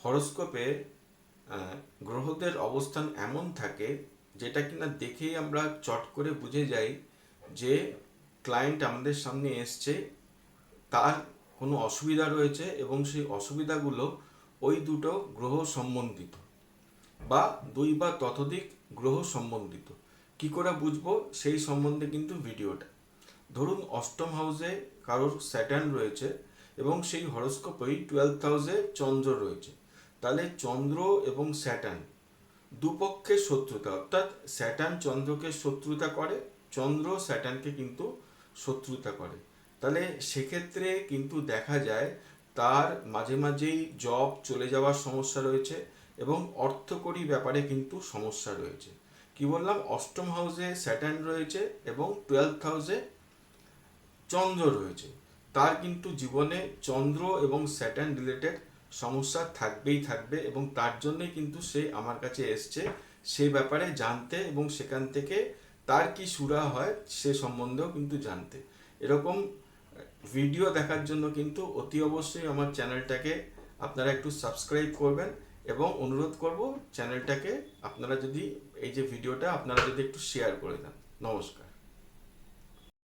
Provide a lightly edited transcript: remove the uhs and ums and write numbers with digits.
হরোস্কোপে গ্রহদের অবস্থান এমন থাকে যেটা কিনা দেখেই আমরা চট করে বুঝে যাই যে ক্লায়েন্ট আমাদের সামনে এসছে, তার কোনো অসুবিধা রয়েছে এবং সেই অসুবিধাগুলো ওই দুটো গ্রহ সম্বন্ধিত বা দুই বা ততোধিক গ্রহ সম্বন্ধিত। কি করে বুঝবো সেই সম্বন্ধে কিন্তু ভিডিওটা। ধরুন অষ্টম হাউসে কারোর স্যাটার্ন রয়েছে এবং সেই হরোস্কোপেই 12th হাউসে চন্দ্র রয়েছে, তাহলে চন্দ্র এবং স্যাটার্ন দুপক্ষের শত্রুতা, অর্থাৎ স্যাটার্ন চন্দ্রকে শত্রুতা করে, চন্দ্র স্যাটার্নকে কিন্তু শত্রুতা করে। তাহলে সেক্ষেত্রে কিন্তু দেখা যায় তার মাঝে মাঝেই জব চলে যাওয়ার সমস্যা রয়েছে এবং অর্থকরী ব্যাপারে কিন্তু সমস্যা রয়েছে। কি বললাম, অষ্টম হাউসে স্যাটার্ন রয়েছে এবং 12th হাউসে চন্দ্র রয়েছে, তার কিন্তু জীবনে চন্দ্র এবং স্যাটার্ন রিলেটেড সমস্যা থাকবেই থাকবে এবং তার জন্যই কিন্তু সে আমার কাছে এসছে সে ব্যাপারে জানতে এবং সেখান থেকে তার কি সুরাহা হয় সে সম্বন্ধেও কিন্তু জানতে। এরকম ভিডিও দেখার জন্য কিন্তু অতি অবশ্যই আমার চ্যানেলটাকে আপনারা একটু সাবস্ক্রাইব করবেন এবং অনুরোধ করব চ্যানেলটাকে আপনারা যদি এই যে ভিডিওটা আপনারা যদি একটু শেয়ার করে দেন। নমস্কার।